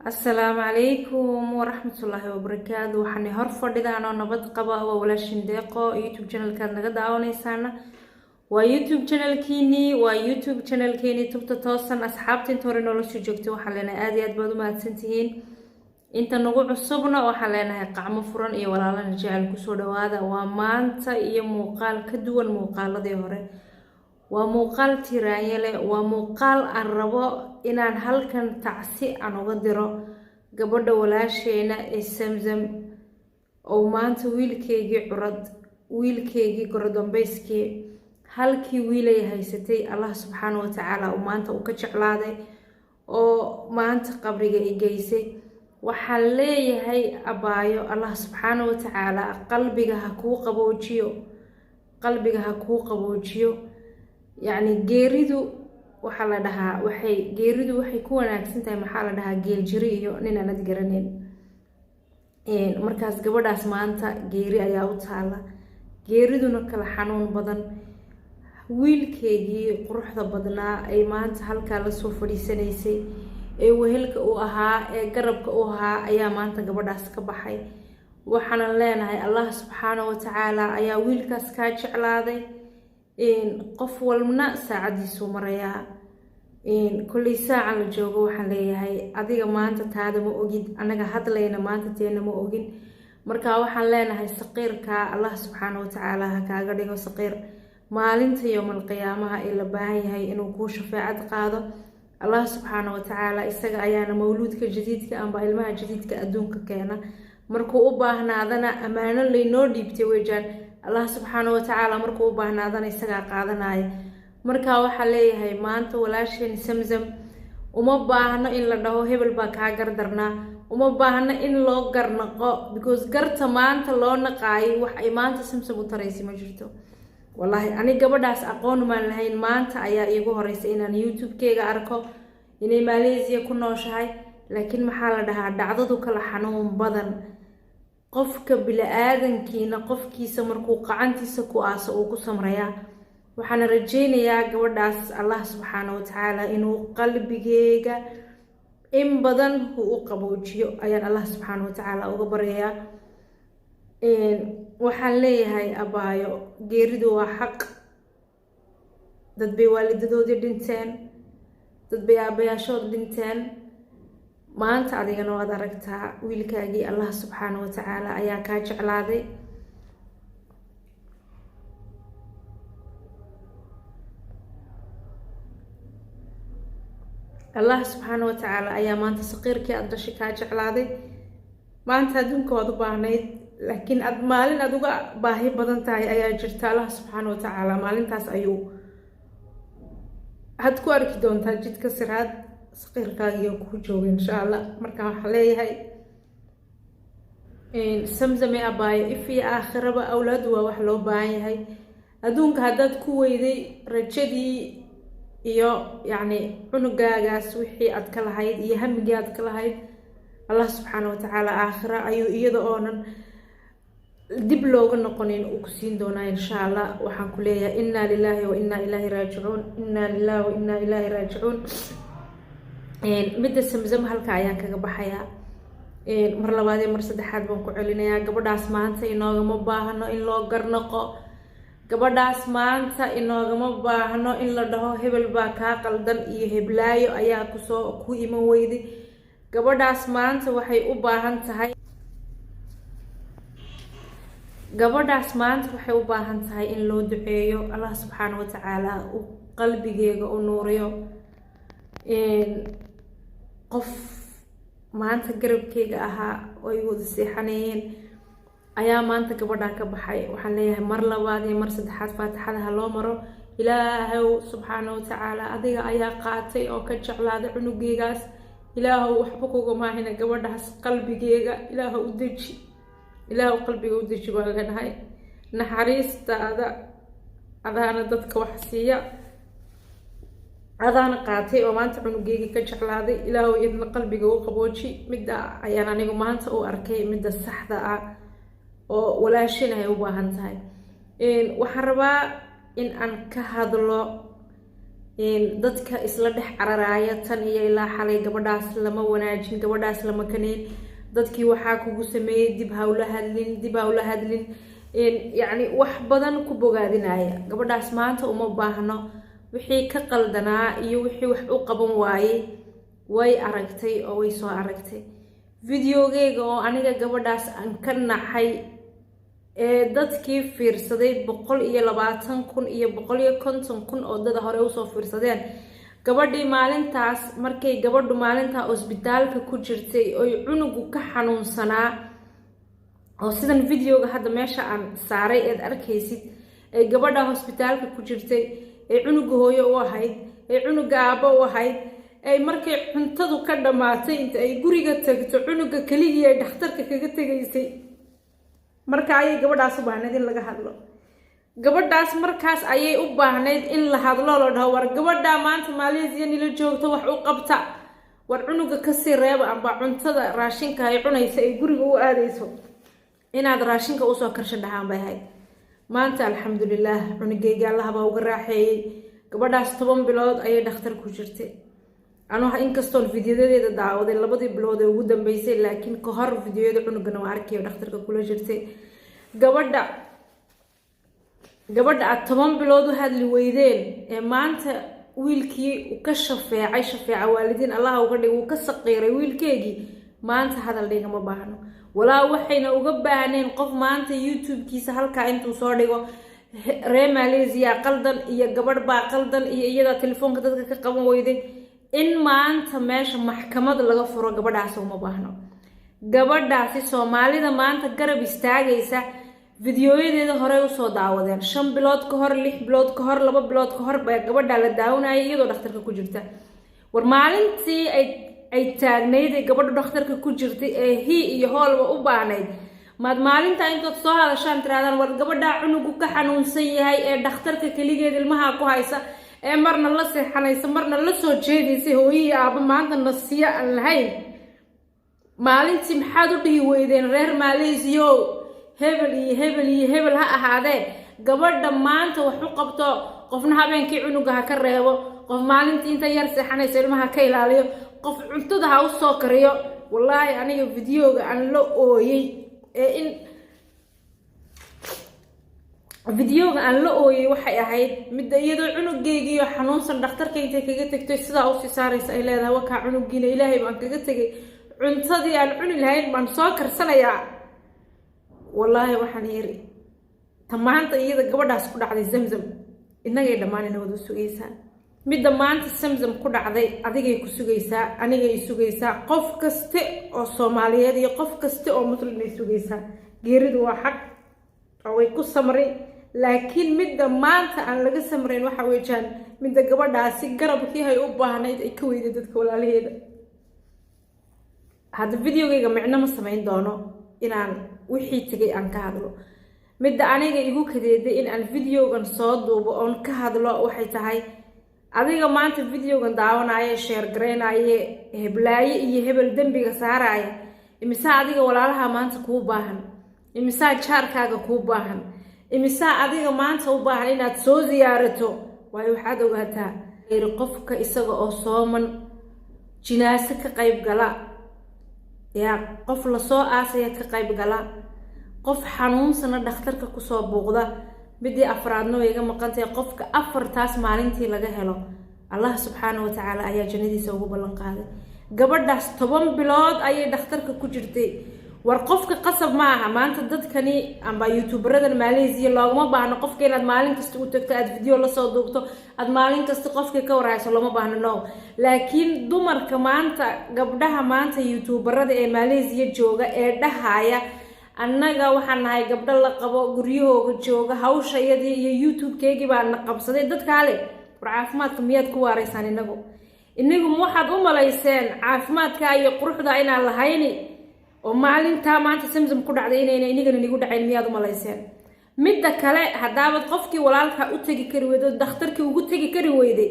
السلام عليكم ورحمة الله وبركاته. waxaan hor fadhidaa anoo nabad qaba oo walaashin deeqo YouTube channel-ka naga daawanaysaana waa YouTube channel-keeni tubta toosan asxaabta inta hore nolol soo joogtay waxaan leenahay aad iyo aad baad u mahadsantihiin inta nagu cusubna waxaan leenahay qacmo furan iyo walaalana jecel ku soo dhawaada waa maanta iyo muuqaal ka duwan muuqaaladii hore waa muuqaal tiraanyale waa muuqaal aan rabo inaan halkan tacsi aan uga diro gabadha walaasheena ee Samsam oo maanta wiilkeygii gorodambeyskii halkii wiilay haysatay Allah subxaanahu wa ta'ala oo maanta uu ka jeclaaday oo maanta qabriga i geysay waxaan leeyahay abaayo Allah subxaanahu wa ta'ala qalbiga ha kuu qaboojiyo يعني geeridu waxa la dhahaa waxay ku wanaagsan tahay maxaa la dhahaa geel jiri iyo nin aan garaneyn markaas gabadhaas maanta geeri ayaa u taala geeriduna kala xanuun badan wiilkeygii quruxda badnaa ay maanta halka la soo fadhiisanaysay ee wehelka uu ahaa ee garabka uu ahaa ayaa maanta gabadhaas ka baxay waxaan leenahay Allah subxaanahu wa ta'ala ayaa wiilkaas ka jeclaaday qof walbana saacadiisu marayaa kulli saaca la joogo waxaan leeyahay adiga maanta taada ma ogid anaga hadlayna maanta teena ma ogin marka waxaan leenahay saqiirka Allah subxaanahu wa ta'ala ha kaaga dhigo saqiir maalinta yawmal qiyaamaha ee la baahan yahay inuu ku shafaacad qaado Allah subxaanahu wa ta'ala isaga ayaana mawluudka jadiidka amba ilmaha jadiidka adduunka keena markuu u baahnaadana amaano leynoo dhiibtay weejaan Allah subxaanahu wa ta'ala markuu u baahnaadana isaga qaadanaya marka waxa leeyahay maanta walaasheen Samsam uma baahno in la dhaho hebel baa ka gardarna uma baahno in loo garnaqo because garta maanta loo naqaay wax ay maanta Samsam u tareysay ma jirto wallahi ani gabadhaas aqoon ma lahayn maanta ayaa iigu horeysay inaan YouTube-keega arko inay Malaysia ku nooshahay laakiin maxaa la dhahaa dhacdadu kala xanuun badan qofka bilaadankiina qofkiisa markuu qacantiisa ku aaso uu ku samraya waxaan rajeynayaa gabadhaas Allah subxaanahu wa ta'ala inuu qalbigeega in badan uu qaboojiyo ayaan Allah subxaanahu wa ta'ala uga baryayaa waxaan leeyahay abaayo geeridu waa xaq dad bay waalidadoodii dhinteen dad bay aabayaashood dhinteen maanta adigana waad aragtaa wiilkaagii Allah subxaanahu wa ta'ala ayaa ka jeclaaday Allah subxaanahu wa ta'ala ayaa maanta saqiirkii aad dhashay ka jeclaaday maanta adduunka waad u baahnayd laakiin maalin aad uga baahi badan tahay ayaa jirta Allah subxaanahu wa ta'ala maalintaas ayuu had ku arki doontaa jidka siraad saqiirkaagiyo ku jooga insha Allah marka waxaan leeyahay Samsam abaayo ifi aakhiraba awlaad waa wax loo baahan yahay adduunka haddaad ku weyday rajadii iyo yani cunugaagaas wixii aad ka lahayd iyo hamigii aad ka lahayd Allah subxaanahu wa ta'ala aakhira ayuu iyada oonan dib looga noqonin uu ku siin doonaa insha Allah waxaan ku leeyahay inna lillahi wa inna ilaahi raaji'uun midda Samsam halka ayaan kaga baxayaa mar labaad iyo mar saddexaad baan ku celinayaa gabadhaas maanta inoogama baahno in loo garnaqo gabadhaas maanta inoogama baahno in la dhaho hebel baa ka qaldan iyo heblaayo ayaa ku iman weyday gabadhaas maanta waxay u baahan tahay in loo duceeyo Allah subxaanahu wa ta'ala uu qalbigeega u nuuriyo qof maanta garabkeyga ahaa oo ay wada seexanayeen ayaa maanta gabadha ka baxay waxaan leeyahay mar labaad iyo mar saddexaad faatixada loo maro ilaahay subxaanahu wa ta'ala adiga ayaa qaatay oo ka jeclaaday cunugeygaas ilaahu waxba kuga maahina gabadhaas qalbigeega ilaahu u qalbiga u deji baan leenahay naxariistaada adaana dadka wax siiya adaana qaatay oo maanta cunugeyga ka jeclaaday ilaahu idna qalbiga u qabooji midda ayaan anigu maanta u arkay midda saxda ah oo walaashina ay u baahan tahay waxaan rabaa in aan ka hadlo dadka isla dhex cararaaya tan iyo ilaa xalay gabadhaas lama wanaajin, gabadhaas lama kaneen, dadkii waxaa kugu sameeyey dib hawla hadlin yacni wax badan ku bogaadinaya. gabadhaas maanta uma baahno, wixii ka qaldanaa iyo wixii wax u qaban waayey way aragtay oo way soo aragtay. videogeyga oo aniga gabadhaas aan ka naxay dadkii fiirsaday 120,000 iyo 150,000 oo dad hore usoo fiirsadeen. gabadhii maalintaas markay gabadhu maalintaa hospitaalka ku jirtay oo cunugu ka xanuunsanaa, oo sidan videoga hadda meesha aan saaray eed arkaysid, ay gabadha hospitaalka ku jirtay, ay cunuga hooyo u ahayd, ay cunuga aabbo u ahayd, ay markay cuntadu ka dhamaatay inta ay guriga tagto cunuga kaliya ay dhakhtarka kaga tagaysay, marka ayay gabadhaas u baahnayd in laga hadlo. gabadhaas markaas ayay u baahnayd in la hadlo, la dhaho war gabadha maanta Malaysia nila joogto wax u qabta, war cunuga ka sii reeba amba cuntada raashinka ay cunaysa ay guriga u aadayso inaad raashinka usoo karsho dhahaan bay ahayd. maanta alxamdulillaah cunugeyga Allah baa uga raaxeeyey. gabadhaas 10 bilood ayay dhakhtar ku jirtay. anoo inkastoon videoyadeeda daawaday 2 bilood ee ugu dambeysay, laakiin ka hor videoyada cunugana waa arkay dhakhtarka kula jirtay. gabadha aad 10 bilood u hadli weydeen ee maanta wiilkii uu ka shafeeca waalidiin Allah uga dhigay, uu ka saqiiray wiilkeegii, maanta hadal dhiga ma baahno. walaa waxayna uga baahneen qof maanta YouTube-kiisa halkaa intuu soo dhigo reer Malaysia qaldan iyo gabadh baa qaldan iyo iyada telefoonka dadka ka qaban weyday in maanta meesha maxkamad laga furo. gabadhaas uma baahno. gabadhaasi Soomaalida maanta garab istaagaysa videoyadeeda hore u soo daawadeen 5 bilood ka hor, 6 bilood ka hor, 2 bilood ka hor baa gabadha la daawanayay iyadoo dhakhtarka ku jirta. war maalintii ay taagnayd gabadha dhakhtarka ku jirtay ee iyo hoolba u baahnayd, maad maalinta intood soo hadashaan tiraadaan war gabadha cunugu ka xanuunsan yahay ee dhakhtarka kaligeed ilmaha ku haysa ee marna la seexanaysa marna la soo jeedaysay hooyadii aaba maanta nasiya aan lahayn. maalintii maxaad u dhihi weydeen reer Malaysia hebel ha ahaadee gabadha maanta wax u qabto, qofna habeenkii cunuga ha ka reebo, qof maalintii inta yar seexanaysa ilmaha ka ilaaliyo, qof cuntada ha u soo kariyo. wallaahi aniga videoga aan la ooyey waxay ahayd midda iyadoo cunugeygiiyo xanuunsan dhakhtarka intay kaga tagtay sidaa usii saaraysa ay leedahay wakaa cunugiina ilaahay baan kaga tegay, cuntadii aan cuni lahayn baan soo karsanayaa. wallaahi waxaan yiri tamaanta iyada gabadhaas ku dhacday Zamzam inagay dhammaanina wada sugaysaa. midda maanta Zamzam ku dhacday adigay ku sugaysaa, anigay sugaysaa, qof kaste oo Soomaaliyeed iyo qof kaste oo muslim ay sugaysaa. geeridu waa xaq oo way ku samray, laakiin midda maanta aan laga samrayn waxa weeyaan midda gabadhaasi garabkii ay u baahnayd ay ka weyday dadka walaalaheeda. hadda videogeyga micno ma samayn doono inaan wixii tagay aan ka hadlo. midda aniga igu kadeeday in aan videogan soo duubo oon ka hadlo waxay tahay adiga maanta videogan daawanaya, share gareynaya, heblaaye iyo hebel dambiga saaraya, imisaa adiga walaalaha maanta kuu baahan, imisaa jaarkaaga kuu baahan, imisaa adiga maanta u baahan inaad soo ziyaarato. waayo waxaad ogaataa qofka isaga oo sooman jinaaso ka qayb gala, yaa qof la soo aasaya ka qayb gala, qof xanuunsana dhakhtarka ku soo buuqda, midii afraadna way iga maqantay qofka 4taas maalintii laga helo Allah subhanahu wa ta'ala ayaa jannadiisa ugu ballan qaaday. gabadhaas 10 bilood ayay dhakhtarka ku jirtay. war qofka qasab ma aha maanta dadkani amba YouTuberadan Malaysia loogama baahno qofka inaad maalin kasta u tagto aad video la soo duubto aad maalin kasta qofka ka warayso looma baahno no. laakiin dumarka maanta gabdhaha maanta YouTuberada ee Malaysia jooga ee dhahaya annaga waxaan nahay gabdho la qabo guryahooga jooga hawshayadii iyo YouTube-keygii baan na qabsaday dadka kale war caafimaadka miyaad ku waaraysaan inagu waxaad u malayseen caafimaadka iyo quruxda inaan lahayni oo maalinta maanta Zamzam ku dhacday inayna inagana nigu dhacayn miyaad u malayseen. midda kale hadaabad qofkii walaalka u tagi kari weydo dhakhtarkii ugu tagi kari weyday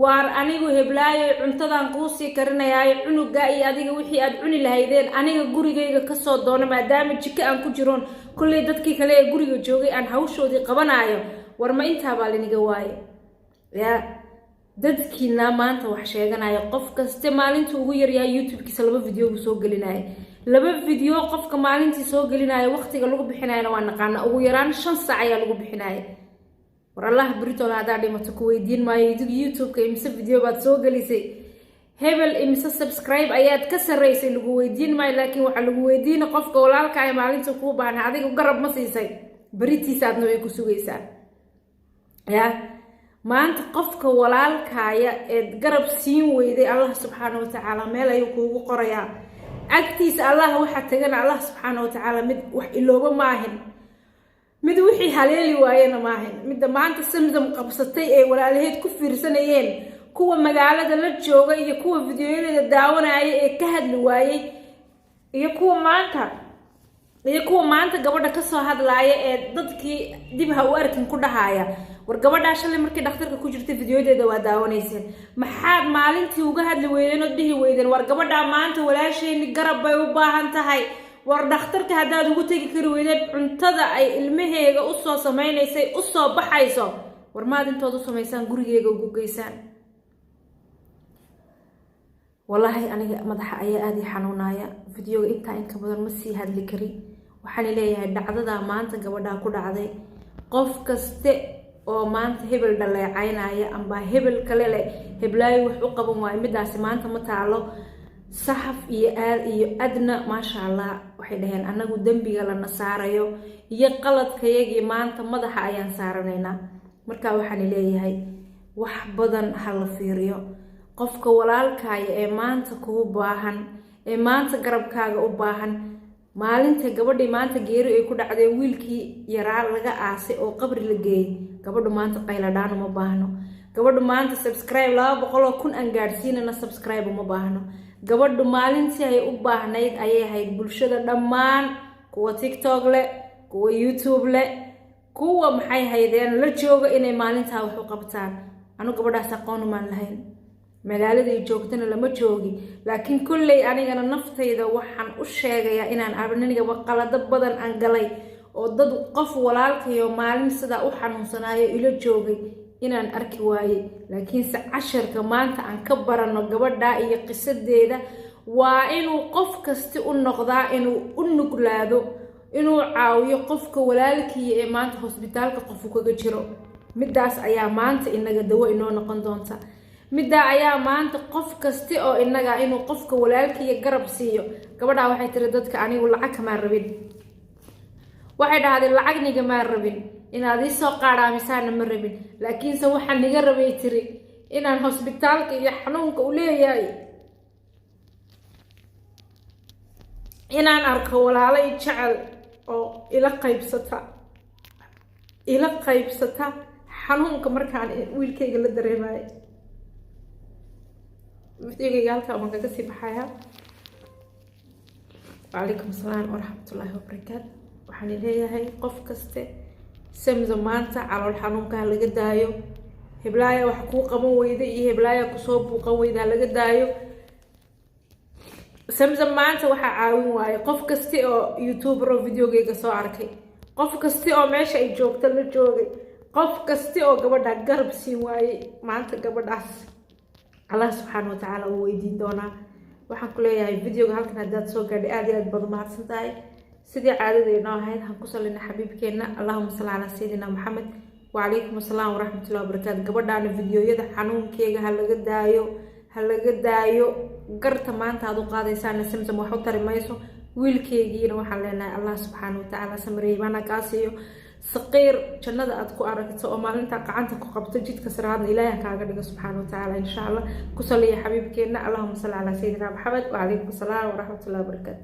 waar anigu heblaayo cuntadan kuu sii karinayaayo cunuga iyo adiga wixii aad cuni lahaydeen aniga gurigayga ka soo doono maadaama jika aan ku jiroon kulley dadkii kale ee guriga joogay aan hawshoodii qabanaayo war ma intaa baa liniga waaye yaa dadkiina maanta wax sheeganaya qof kaste maalintii ugu yaryahay youtube-kiisa 2 video buu soo gelinaya 2 video qofka maalintii soo gelinaya waqtiga lagu bixinayna waa naqaana ugu yaraan 5 saac ayaa lagu bixinaya war Allah britoola hadaa dhimato ku weydiin maayo youtube-ka imse video baad soo gelisay hebel imse subscribe ayaad ka sareysay lagu weydiin maayo laakiin waxa lagu weydiin qofka walaalka ay maalintii ku baahan adiga garab ma siisay baritiisaadna way ku sugaysaa ya maanta qofka walaalkaaya ee garab siin weyday Allah subhanahu wa ta'ala meel ayuu kuugu qorayaa agtiisa Allah waxa tagan Allah subhanahu wa ta'ala mid wax ilooba maahin mid wixii haleeli waayena maahin mid maanta Samsam qabsatay ee walaalaheed ku fiirsanayeen kuwa magaalada la jooga iyo kuwa fiidiyoyada daawanaya ee ka hadli waayay iyo kuwa maanta gabadha ka soo hadlaaya ee dadkii dib ha u arkin ku dhahaaya war gabadha shalay markii dhakhtarka ku jirtay fiidiyodeeda waa daawanayseen maxaad maalintii uga hadli weydeen oo dhihi weydeen war gabadha maanta walaasheeni garab bay u baahan tahay war dhakhtarka hadaad ugu tagi kari weydeen cuntada ay ilmaheega u soo sameeynaysa u soo baxayso war maad intood u sameeysan gurigeega ugu geysaan wallahi aniga madaxa ayaa aad i xanuunaya fiidiyooga inta in ka badan ma sii hadli kari waxaan leeyahay dhacdada maanta gabadha ku dhacday qof kaste oo maanta hebel dhaleecaynaya amba hebel kale leh heblaayo wax u qaban waay midaas maanta ma taalo saxaf iyo adna ma sha Allah waxay dhaheen anagu dambiga la nasaarayo iyo qaladkayagii maanta madaxa ayaan saaranaynaa marka waxaan leeyahay wax badan hal fiiriyo qofka walaalkaaga ee maanta kugu baahan ee maanta garabkaaga u baahan maalinta gabadhii maanta geeri ay ku dhacday wiilkii yaraa laga aasay oo qabri la geeyay gabadhu maanta qayladaan uma baahno gabadhu maanta subscribe 200,000 aan gaarsiinana subscribe uma baahno gabadhu maalintii ay u baahnayd ayay ahayd bulshada dhammaan kuwa TikTok leh kuwa YouTube leh kuwa maxay haydeen la jooga inay maalinta wax u qabtaan anu gabadhaas aqoon uma lahayn magaalada ay joogtana lama joogi laakiin kullay anigana naftayda waxaan u sheegayaa inaan arniga qalad badan aan galay oo dad qof walaalkayo maalin sida u xanuunsanaayo ila joogay inaan arki waayay laakiin se casharka maanta aan ka barano gabadha iyo qisadeeda waa inuu qof kasta u noqdaa inuu u nuglaado inuu caawiyo qofka walaalkiisa ee maanta hospitaalka qof kaga jiro midaas ayaa maanta inaga dawo inoo noqon doonta midda ayaa maanta qof kasta oo inaga inuu qofka walaalkiisa garab siiyo gabadha waxay tiri dadka anigu lacag ma rabin waxay dhahday lacagniga ma rabin inaad ii soo qaadhaamisaan ma rabin laakiin se waxa niga rabay tiri inaan hospitaalka iyo xanuunka u leeyahay inaan arko walaalay jecel oo ila qaybsata xanuunka markaan wiilkayga la dareemayo فيديوغي halka ma kaga sii baxaya وعليكم السلام ورحمة الله وبركاته waxaan leeyahay qof kaste Samsam maanta calool xanuunka laga daayo heblaaya wax ku qaban weyday iyo heblaaya ku soo buuqan weydaa laga daayo Samsam maanta waxa caawin waaye qof kaste oo YouTuber oo videogeyga soo arkay qof kaste oo meesha ay joogto la joogay qof kaste oo gabadha garab siin waaye maanta gabadhaas Allah subhanahu wa ta'ala uu weydiin doona waxaan ku leeyahay videoga halkan hadaad soo gaadhay aad iyo aad baad mahadsan tahay sidii caadadeena ahayd han ku salina xabiibkeena Allahumma salli ala sayidina Muhammad wa alaykum assalam wa rahmatullahi wa barakatuh gabadhaana videoyada xanuunkeega ha laga daayo garta maanta aad u qaadaysaan Samsam wax u tarimayso wiilkeegiina waxaan leenahay Allah subhanahu wa ta'ala samreeyana kaasiyo صقير جنة أدكو أركت أو ما أنت قعنت قبضت جد كسرادنا إلهي كعقدك سبحانه وتعالى إن شاء الله كسل يا حبيبك اللهم صل على سيدنا محمد وعليكم السلام ورحمة الله وبركاته.